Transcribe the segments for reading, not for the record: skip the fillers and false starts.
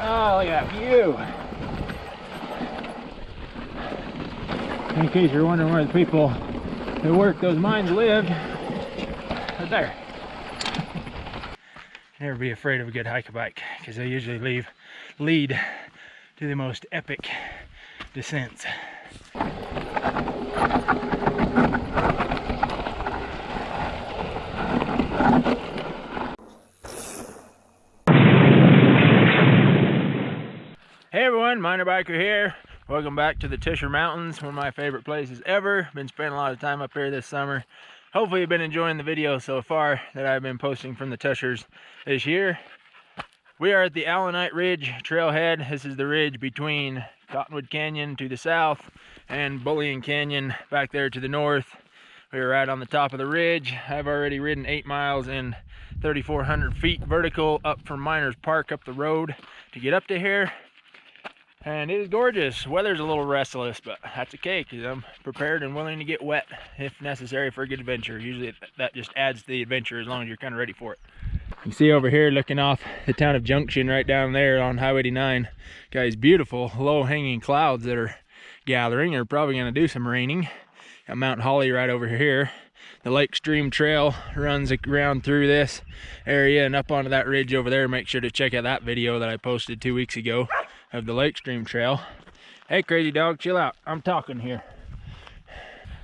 Oh, look at that view. In case you're wondering where the people who work those mines live, right there. Never be afraid of a good hiker bike, because they usually lead to the most epic descents. Hey everyone, MinerBiker here. Welcome back to the Tushar Mountains, one of my favorite places ever. Been spending a lot of time up here this summer. Hopefully you've been enjoying the videos so far that I've been posting from the Tushars this year. We are at the Alunite Ridge trailhead. This is the ridge between Cottonwood Canyon to the south and Bullion Canyon back there to the north. We are right on the top of the ridge. I've already ridden 8 miles in 3,400 feet vertical up from Miners Park up the road to get up to here. And it is gorgeous. Weather's a little restless, but that's okay because I'm prepared and willing to get wet if necessary for a good adventure. Usually that just adds to the adventure as long as you're kind of ready for it. You can see over here looking off the town of Junction right down there on Highway 89. Got these beautiful low-hanging clouds that are gathering. They're probably going to do some raining. Got Mount Holly right over here. The Lake Stream Trail runs around through this area and up onto that ridge over there. Make sure to check out that video that I posted 2 weeks ago of the Lake Stream Trail. Hey crazy dog, chill out. I'm talking here.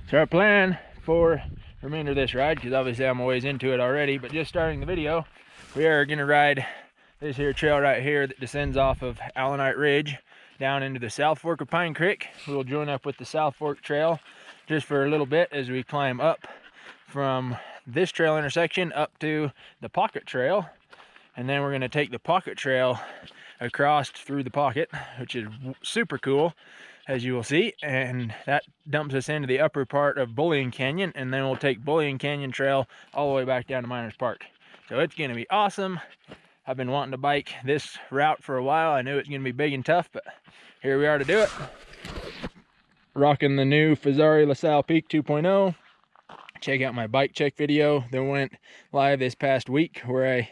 So our plan for the remainder of this ride, because obviously I'm a ways into it already, but just starting the video, we are going to ride this here trail right here that descends off of Alunite Ridge down into the South Fork of Pine Creek. We'll join up with the South Fork Trail just for a little bit as we climb up from this trail intersection up to the Pocket Trail, and then we're going to take the Pocket Trail across through the pocket, which is super cool, as you will see, and that dumps us into the upper part of Bullion Canyon, and then we'll take Bullion Canyon Trail all the way back down to Miners Park. So it's going to be awesome. I've been wanting to bike this route for a while. I knew it's going to be big and tough, but here we are to do it. Rocking the new fezzari Sal Peak 2.0. Check out my bike check video that went live this past week where I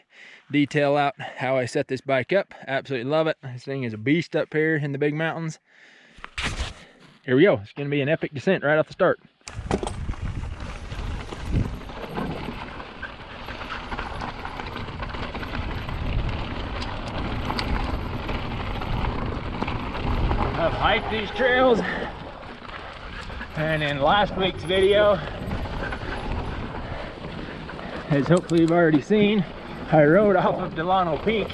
detail out how I set this bike up. Absolutely love it. This thing is a beast up here in the big mountains. Here we go. It's going to be an epic descent right off the start. I've hiked these trails, and in last week's video, as hopefully you've already seen, I rode off of Delano Peak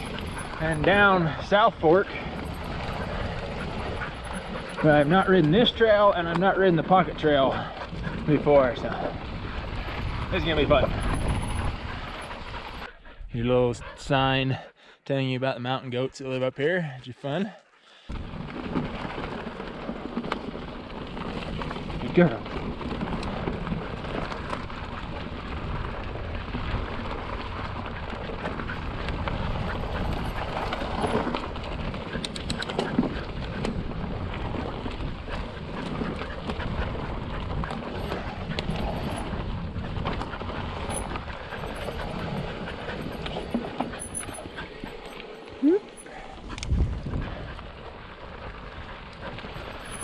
and down South Fork, but I've not ridden this trail and I've not ridden the Pocket Trail before, so this is gonna be fun. Your little sign telling you about the mountain goats that live up here, which is fun. Good girl.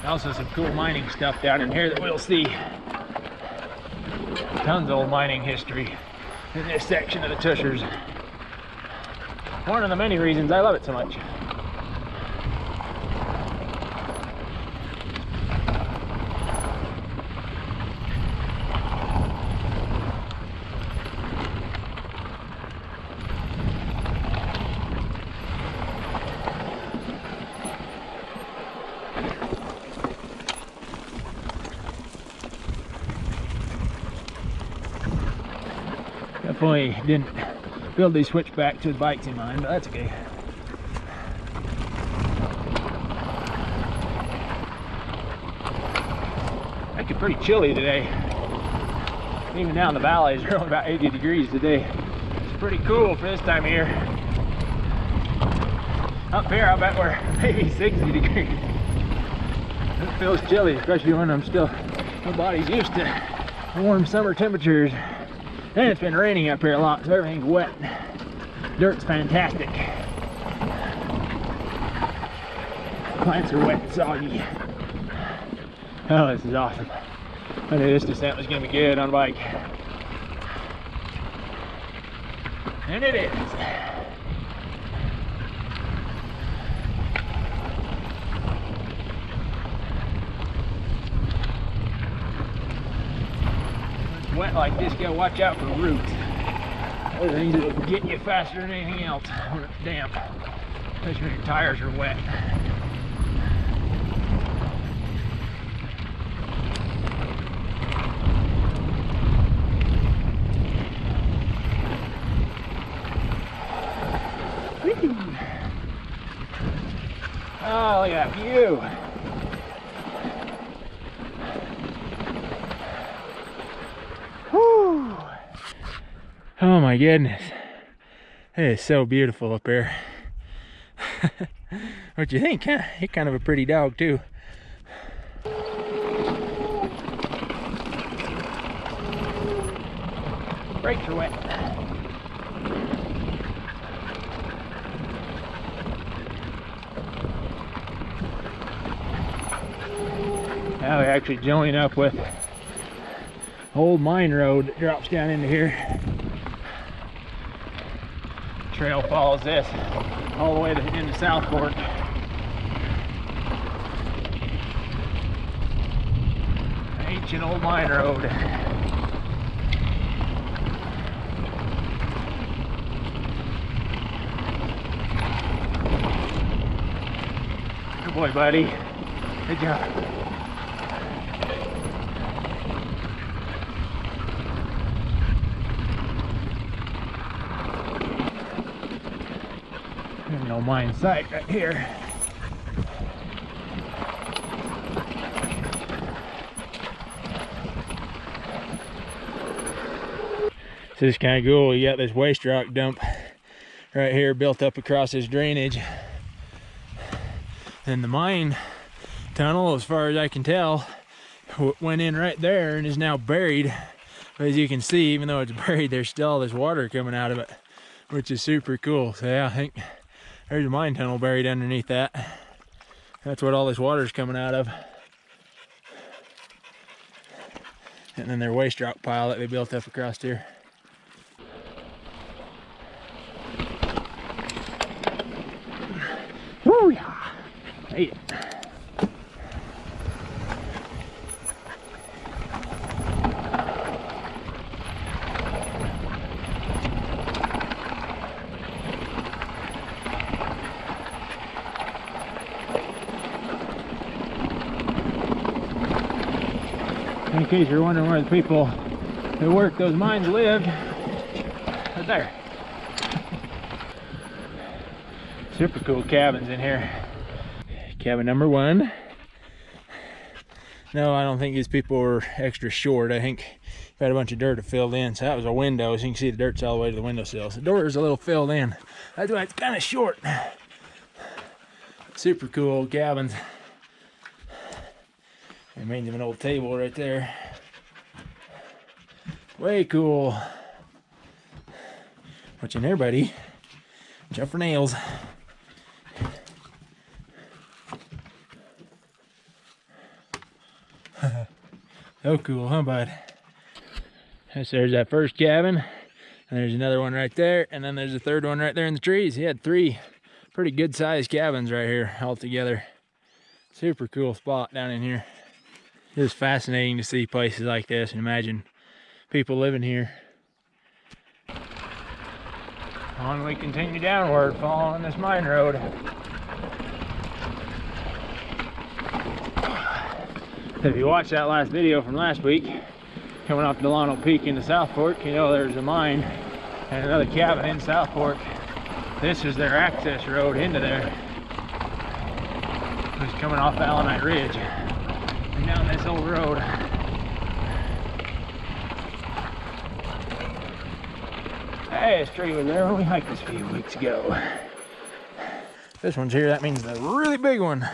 Also some cool mining stuff down in here that we'll see. Tons of old mining history in this section of the Tushars. One of the many reasons I love it so much. Definitely didn't build these switchbacks with bikes in mind, but that's okay. It's pretty chilly today. Even down the valleys are only about 80 degrees today. It's pretty cool for this time of year. Up here I bet we're maybe 60 degrees. It feels chilly, especially when my body's used to warm summer temperatures. And it's been raining up here a lot, so everything's wet. Dirt's fantastic. plants are wet and soggy. Oh, this is awesome. I knew this descent was going to be good on a bike. And it is. It's wet like this, you gotta watch out for roots. Those things that will get you faster than anything else when it's damp, especially when your tires are wet. Oh, look at that view. Whew. Oh my goodness. It is so beautiful up here. What you think, huh? You're kind of a pretty dog too. Brakes are wet. Now we actually join up with old mine road that drops down into here. Trail follows this all the way into South Fork. Ancient old mine road. Good boy, buddy. Good job. No mine site right here. This is kind of cool. You got this waste rock dump right here built up across this drainage. And the mine tunnel, as far as I can tell, went in right there and is now buried. But as you can see, even though it's buried, there's still all this water coming out of it, which is super cool. So yeah, I think there's a mine tunnel buried underneath that. That's what all this water is coming out of. And then their waste rock pile that they built up across here. Woo yeah! Made it. In case you're wondering where the people who work those mines live, right there. Super cool cabins in here. Cabin number 1. No, I don't think these people were extra short. I think they had a bunch of dirt filled in. So that was a window, so you can see the dirt's all the way to the windowsill. So the door is a little filled in. That's why it's kind of short. Super cool old cabins. Remains of an old table right there. Way cool. What's in there, buddy? Watch out for nails. So cool, huh, bud? Yes, there's that first cabin, and there's another one right there, and then there's a third one right there in the trees. He had 3 pretty good sized cabins right here all together. Super cool spot down in here. It's fascinating to see places like this and imagine people living here. On we continue downward, following this mine road. If you watched that last video from last week, coming off Delano Peak into South Fork, you know there's a mine and another cabin in South Fork. This is their access road into there. It's coming off Alunite Ridge and down this old road. Hey, this tree was there when we hiked this a few weeks ago. This one's here, that means the really big one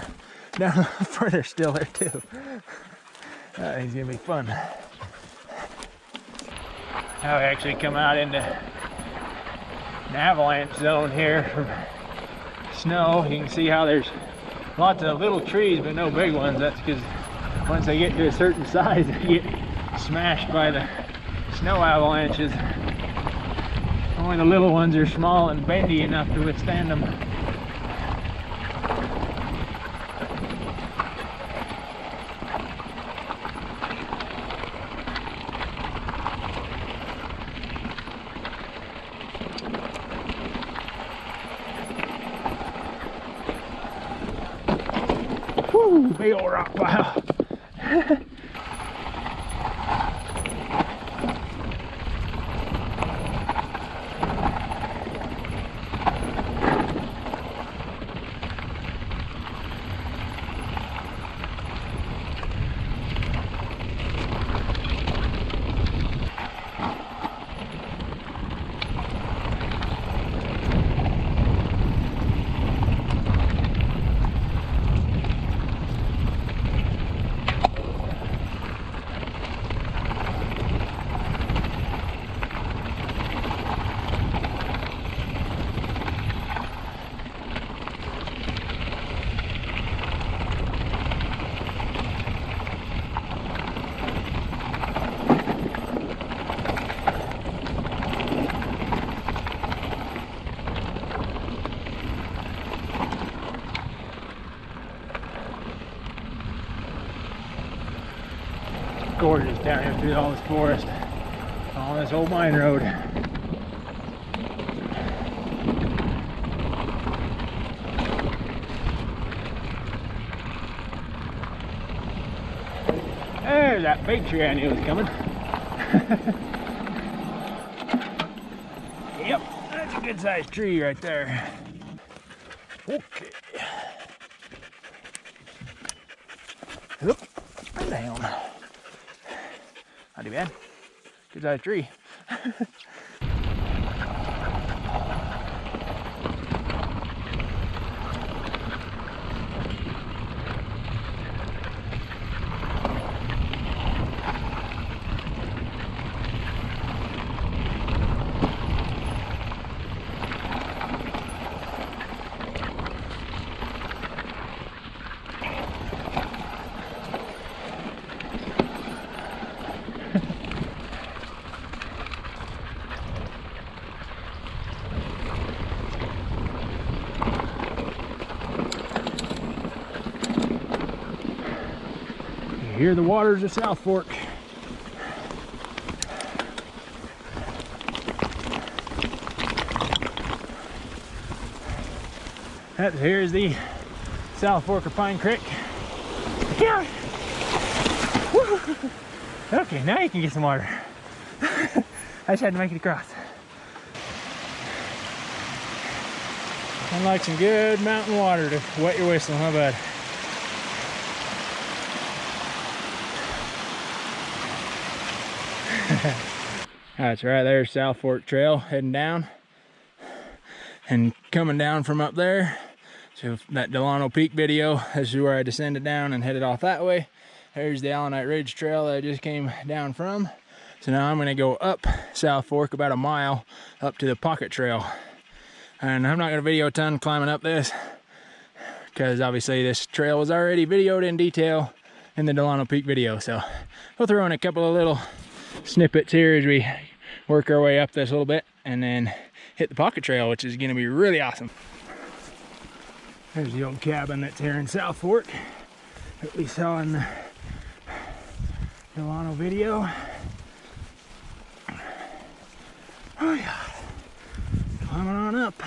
down further still there too. That thing's gonna be fun. Now we actually come out into an avalanche zone here from snow. You can see how there's Lots of little trees, but no big ones. That's because once they get to a certain size, they get smashed by the snow avalanches. Only the little ones are small and bendy enough to withstand them. Woo, big old rock pile. Gorgeous down here through all this forest on this old mine road. There's that big tree I knew was coming. Yep, that's a good sized tree right there. Okay. Oop, and down. Not too bad. Good sized tree. Here are the waters of South Fork. Here's the South Fork of Pine Creek. Yeah. Woo. Okay, now you can get some water. I just had to make it across. I'd like some good mountain water to wet your whistle, how bad? That's right, there's South Fork Trail heading down. And coming down from up there, so that Delano Peak video, this is where I descended down and headed off that way. There's the Alunite Ridge trail that I just came down from. So now I'm gonna go up South Fork about a mile up to the Pocket Trail. And I'm not gonna video a ton climbing up this, because obviously this trail was already videoed in detail in the Delano Peak video. So we'll throw in a couple of little snippets here as we work our way up this a little bit and then hit the Pocket Trail, which is gonna be really awesome. There's the old cabin that's here in South Fork that we saw in the Delano video. Oh yeah, climbing on up.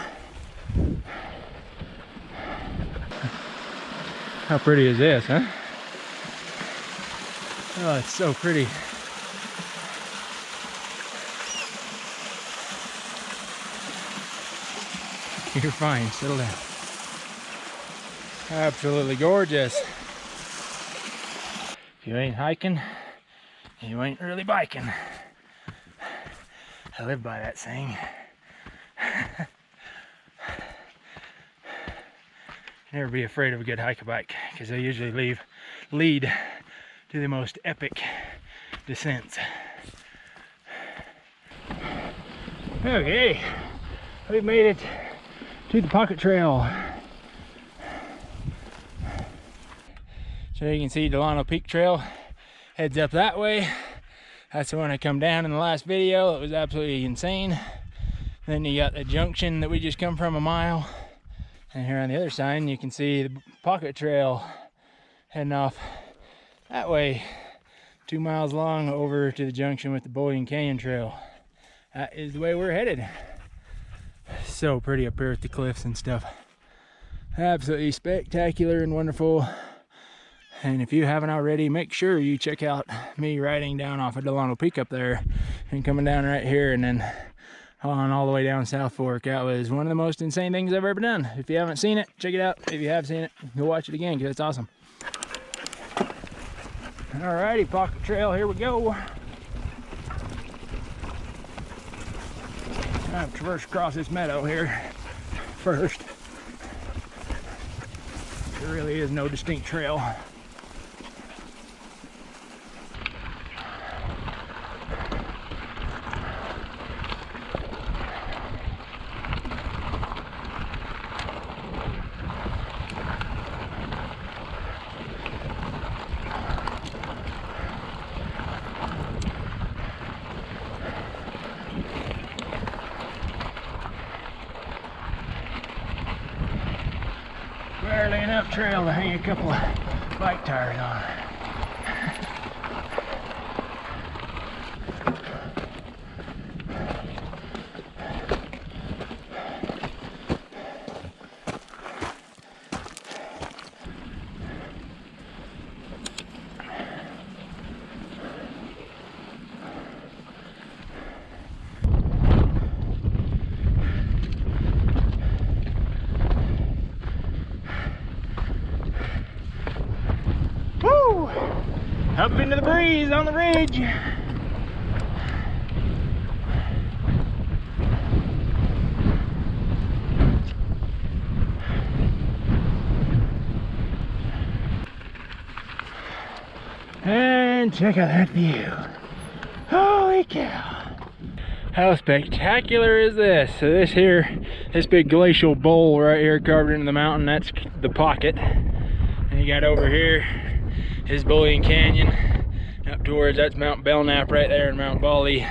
How pretty is this, huh? Oh, it's so pretty. You're fine, settle down. Absolutely gorgeous. If you ain't hiking, you ain't really biking. I live by that saying. Never be afraid of a good hike bike, because they usually lead to the most epic descents. Okay, we've made it to the Pocket Trail. So you can see Delano Peak Trail heads up that way. That's the one I come down in the last video. It was absolutely insane. Then you got the junction that we just come from a mile. And here on the other side, you can see the pocket trail heading off that way, 2 miles long, over to the junction with the Bullion Canyon Trail. That is the way we're headed. So pretty up here with the cliffs and stuff. Absolutely spectacular and wonderful. And if you haven't already, make sure you check out me riding down off of Delano Peak up there and coming down right here and then on all the way down South Fork. That was one of the most insane things I've ever done. If you haven't seen it, check it out. If you have seen it, go watch it again because it's awesome. Alrighty, pocket trail, here we go. I've traversed across this meadow here first. There really is no distinct trail. Barely enough trail to hang a couple of bike tires on. Up into the breeze on the ridge. And check out that view. Holy cow. How spectacular is this? So this big glacial bowl right here carved into the mountain, that's the pocket. And you got over here is Bullion Canyon. Up towards, that's Mount Belknap right there in Mount Bali.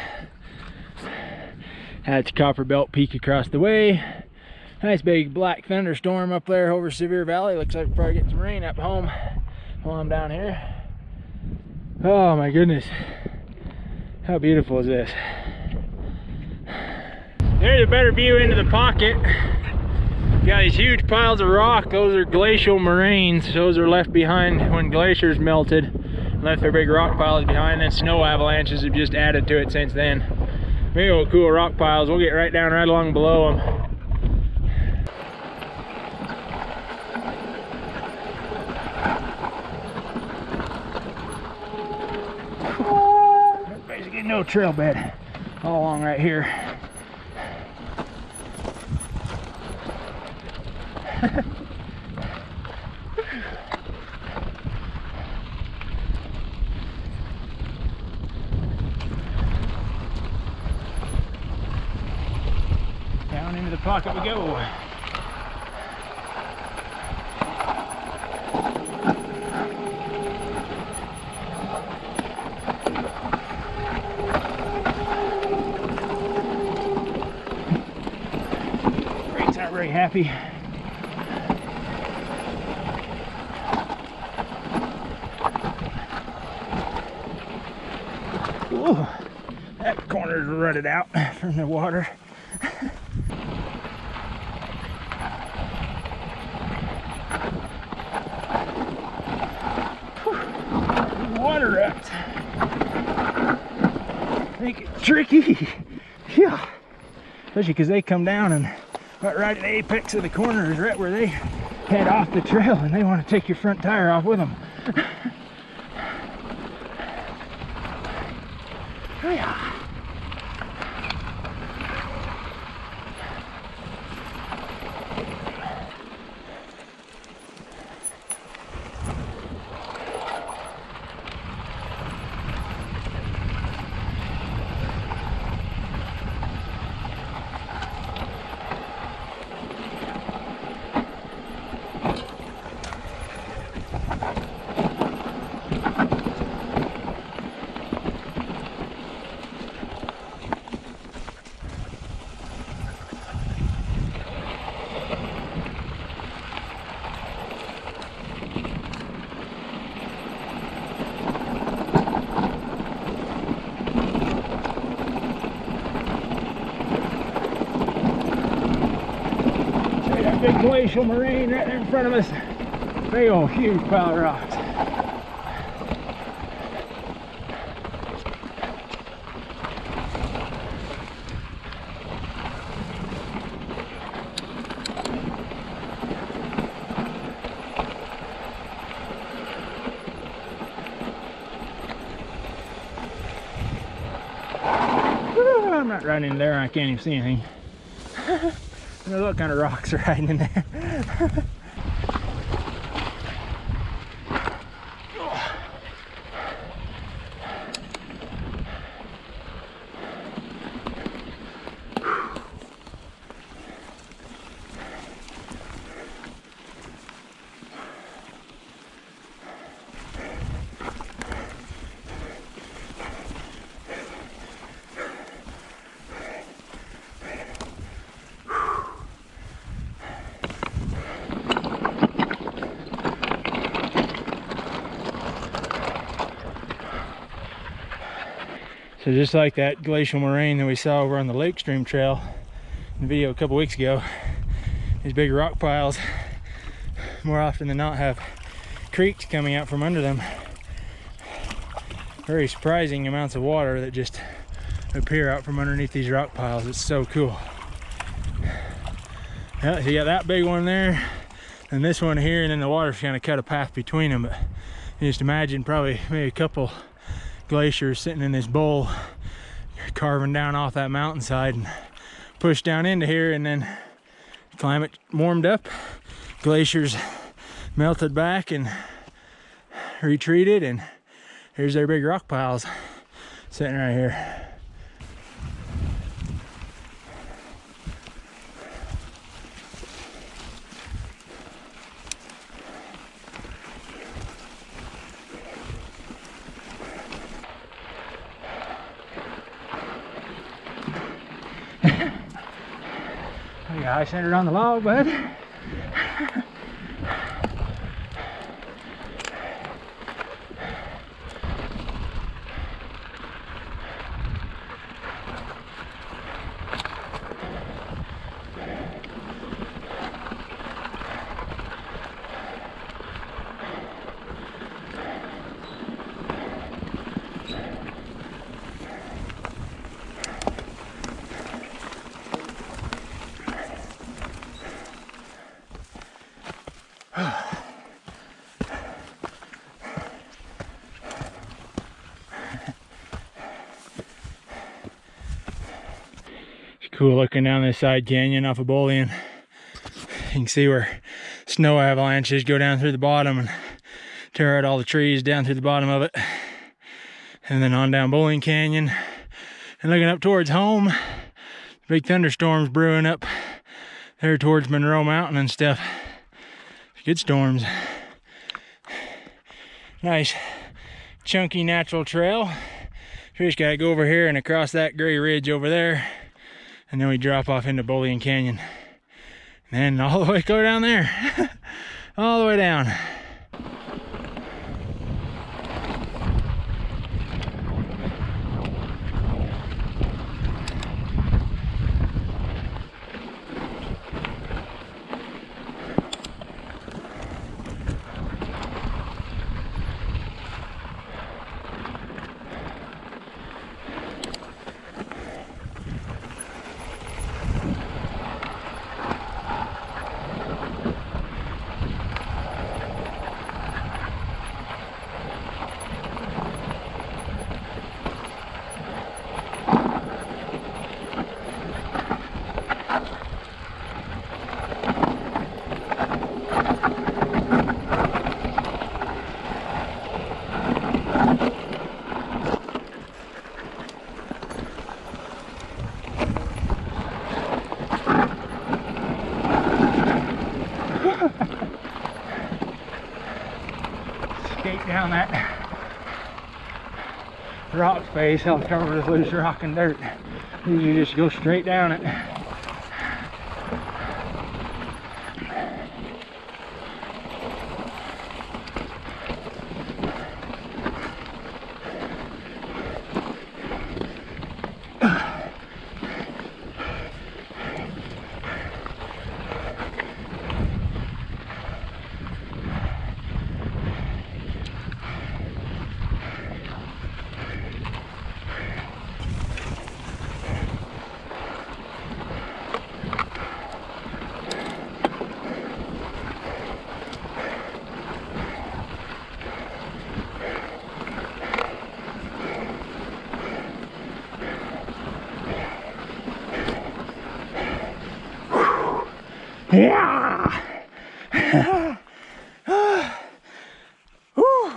That's Copper Belt Peak across the way. Nice big black thunderstorm up there over Sevier Valley. Looks like we'll probably get some rain up home while I'm down here. Oh my goodness. How beautiful is this? There's a better view into the pocket. You got these huge piles of rock. Those are glacial moraines. Those are left behind when glaciers melted. Left their big rock piles behind, and snow avalanches have just added to it since then. Big old cool rock piles. We'll get right down right along below them. There's basically no trail bed all along right here. Down into the pocket we go. Brakes aren't very happy. Ooh, that corner's rutted out from the water. Water ruts. Make it tricky. Yeah. Especially because they come down and right at the apex of the corner is right where they head off the trail and they want to take your front tire off with them. Yeah. glacial moraine right there in front of us. Big old huge pile of rocks. I'm not riding in there, I can't even see anything. Look what kind of rocks are hiding in there. So just like that glacial moraine that we saw over on the Lake Stream Trail in the video a couple weeks ago, these big rock piles more often than not have creeks coming out from under them. Very surprising amounts of water that just appear out from underneath these rock piles. It's so cool. Yeah, so you got that big one there, and this one here, and then the water's kind of cut a path between them. But you just imagine probably maybe a couple glaciers sitting in this bowl, carving down off that mountainside and push down into here, and then climate warmed up, glaciers melted back and retreated, and here's their big rock piles sitting right here. Yeah, I centered on the log, bud. Cool looking down this side canyon off of Bullion. You can see where snow avalanches go down through the bottom and tear out all the trees down through the bottom of it. And then on down Bullion Canyon and looking up towards home, big thunderstorms brewing up there towards Monroe Mountain and stuff. Good storms. Nice chunky natural trail. We just gotta go over here and across that gray ridge over there, and then we drop off into Bullion Canyon. And then all the way go down there. All the way down. Skate down that rock face, I'll cover with loose rock and dirt. You just go straight down it. Yeah. Whew.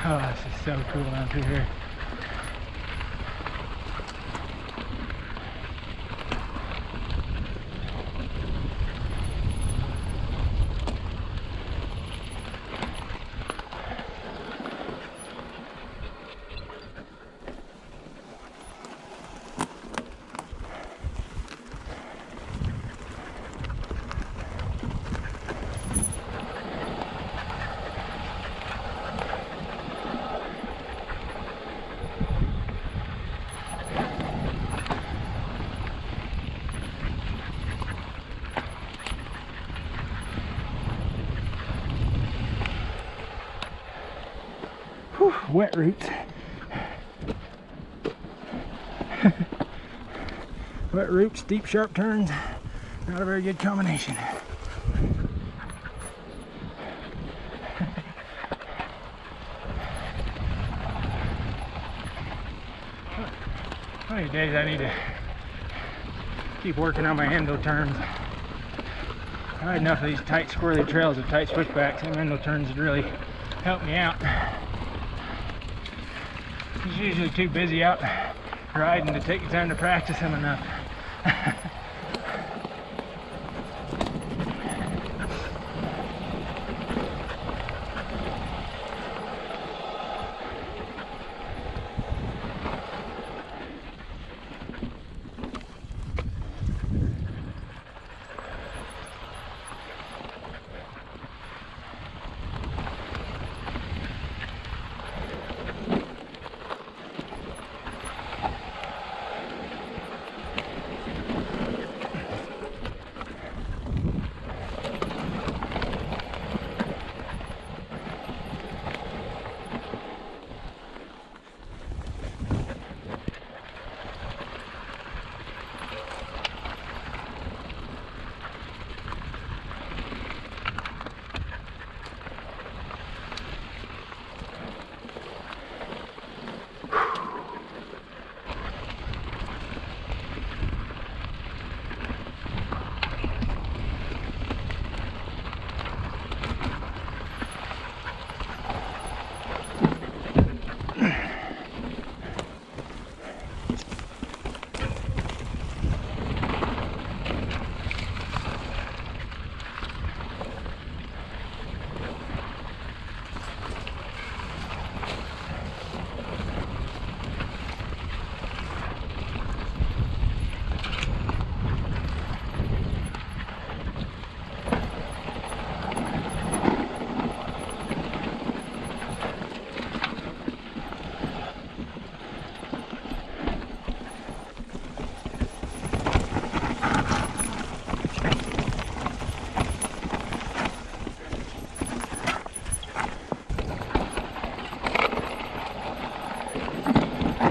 Oh, this is so cool out here. Whew, wet roots. Wet roots, steep sharp turns, not a very good combination. One of these days I need to keep working on my endo turns. I had enough of these tight squirrely trails with tight switchbacks, and endo turns would really help me out. He's usually too busy out riding to take the time to practice them enough.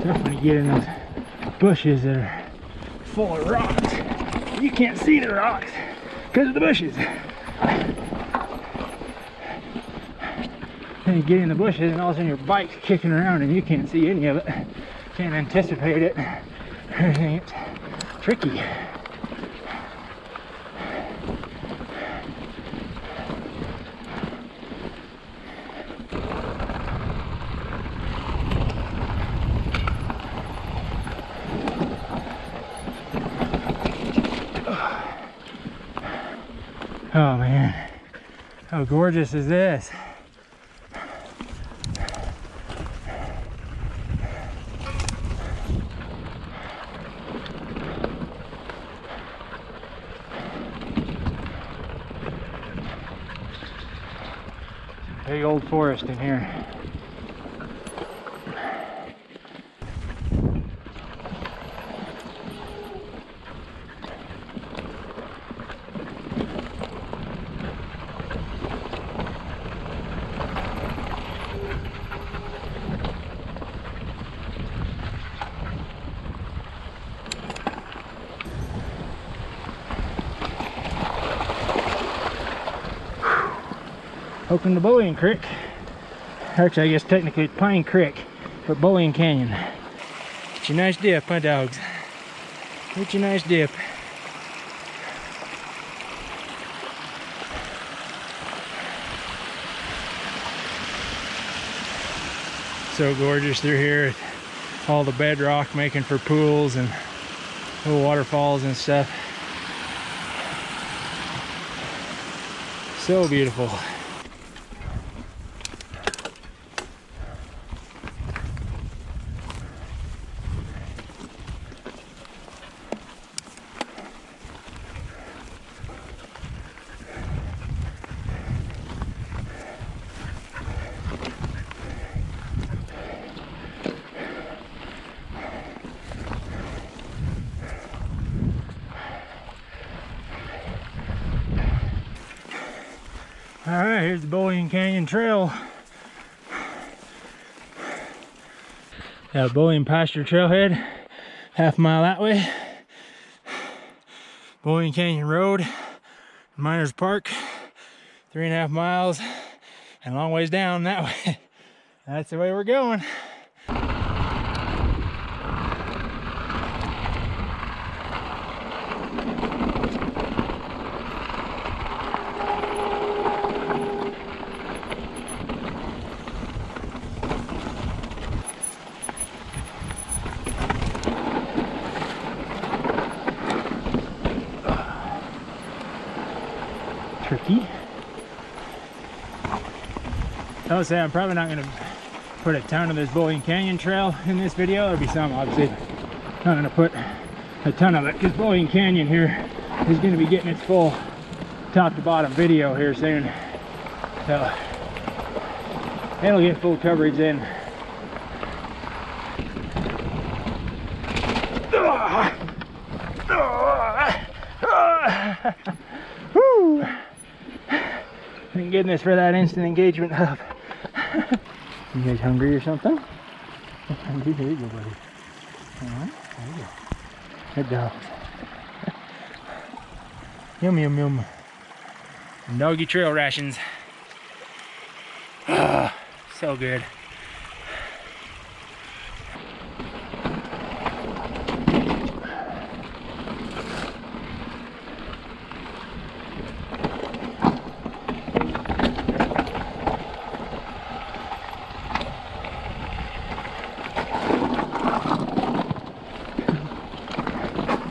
When you get in those bushes that are full of rocks, you can't see the rocks because of the bushes. Then you get in the bushes and all of a sudden your bike's kicking around and you can't see any of it, can't anticipate it, everything. It's tricky. Oh man, how gorgeous is this? Big old forest in here. Hooking the Bullion Creek. Actually, I guess technically it's Pine Creek, but Bullion Canyon. It's a nice dip, huh, dogs? It's a nice dip. So gorgeous through here. All the bedrock making for pools and little waterfalls and stuff. So beautiful. All right, here's the Bullion Canyon Trail. Bullion Pasture Trailhead, half a mile that way. Bullion Canyon Road, Miners Park, 3.5 miles, and a long ways down that way. That's the way we're going. Tricky. I would say I'm probably not going to put a ton of this Bullion Canyon Trail in this video. There'll be some, obviously. Not going to put a ton of it because Bullion Canyon here is going to be getting its full top to bottom video here soon. So it'll get full coverage then. Woo! Thank goodness for that instant engagement hub. You guys hungry or something? Hungry? There you go, buddy. Alright, there you go. Good dog. Yum, yum, yum. Doggy trail rations. Ah, so good.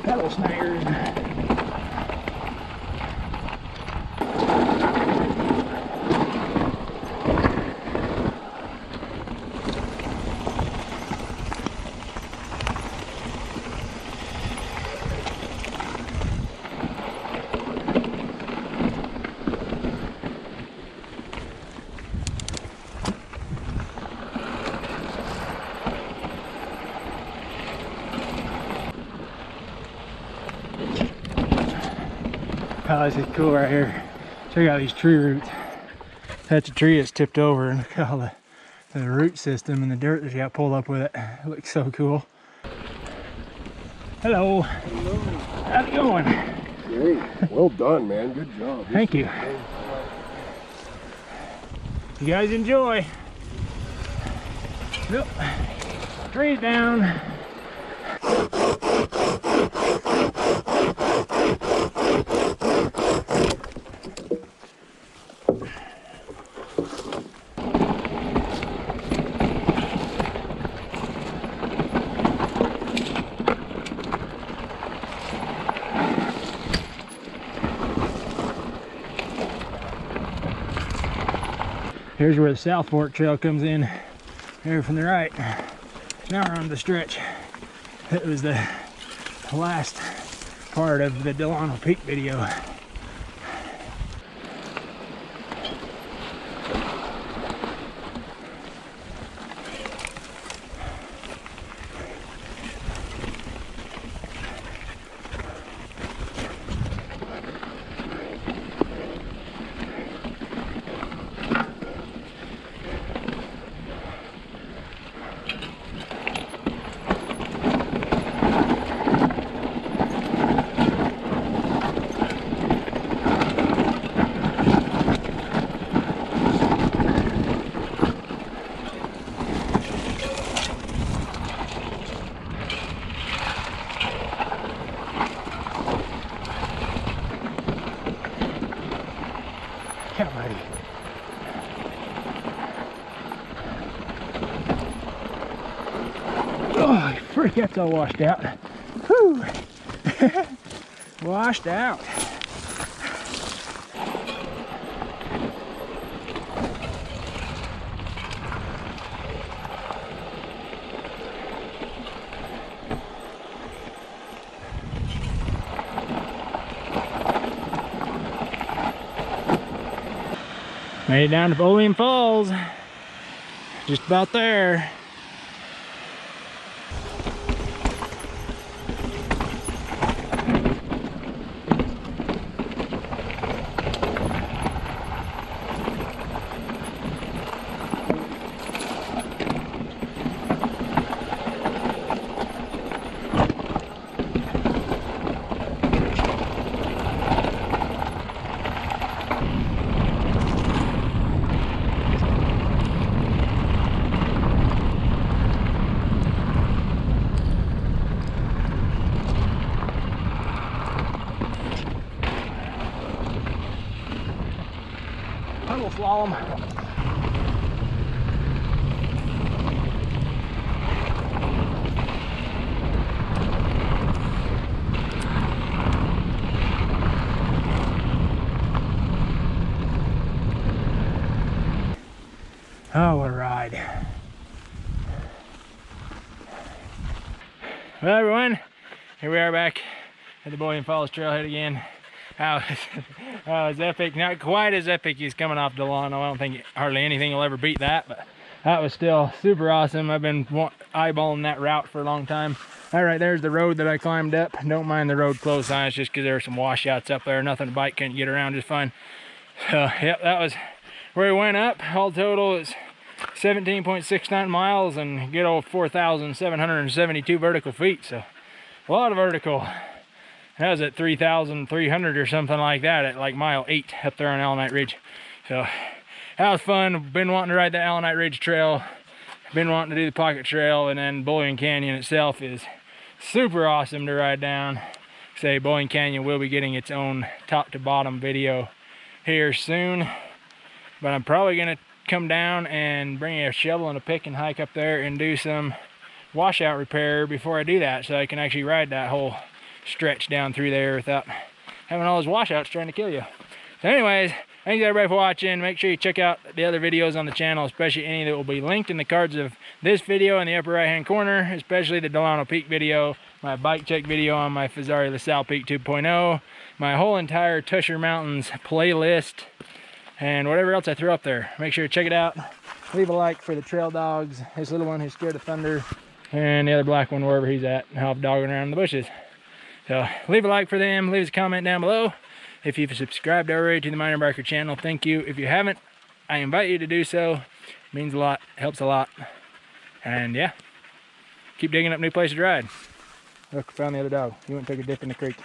Pedal snaggers. Oh, this is cool right here. Check out these tree roots. That's a tree that's tipped over, and look at all the root system and the dirt that got pulled up with it. It looks so cool. Hello. Hello. How's it going? Great. Well done, man. Good job. Thank you. You guys enjoy. Nope. Trees down. Here's where the South Fork Trail comes in, here from the right. Now we're on the stretch. It was the last part of the Delano Peak video. out, buddy. Oh, freak, that's all washed out. Whew. Washed out. Made it down to Bullion Falls. Just about there. Little slalom. Oh, what a ride. Well, everyone, here we are back at the Bullion Falls trailhead again. Oh, it's epic. Not quite as epic as coming off Delano. I don't think hardly anything will ever beat that, but that was still super awesome. I've been eyeballing that route for a long time. All right, there's the road that I climbed up. Don't mind the road closed signs just because there were some washouts up there. Nothing the bike couldn't get around just fine. So, yep, that was where we went up. All total is 17.69 miles and good old 4,772 vertical feet. So, a lot of vertical. That was at 3,300 or something like that at like mile 8 up there on Alunite Ridge. So that was fun. Been wanting to ride the Alunite Ridge trail. Been wanting to do the pocket trail, and then Bullion Canyon itself is super awesome to ride down. Say Bullion Canyon will be getting its own top to bottom video here soon. But I'm probably gonna come down and bring a shovel and a pick and hike up there and do some washout repair before I do that, so I can actually ride that whole stretch down through there without having all those washouts trying to kill you. So anyways, thanks everybody for watching. Make sure you check out the other videos on the channel, especially any that will be linked in the cards of this video in the upper right hand corner, especially the Delano Peak video, my bike check video on my fezzari the Sal Peak 2.0, my whole entire Tushar Mountains playlist, and whatever else I throw up there. Make sure to check it out. Leave a like for the trail dogs, this little one who's scared of thunder, and the other black one wherever he's at, half dogging around in the bushes. So leave a like for them, leave us a comment down below. If you've subscribed already to the MinerBiker channel, thank you. If you haven't, I invite you to do so. It means a lot, helps a lot. And yeah, keep digging up new places to ride. Look, found the other dog. He went and took a dip in the creek.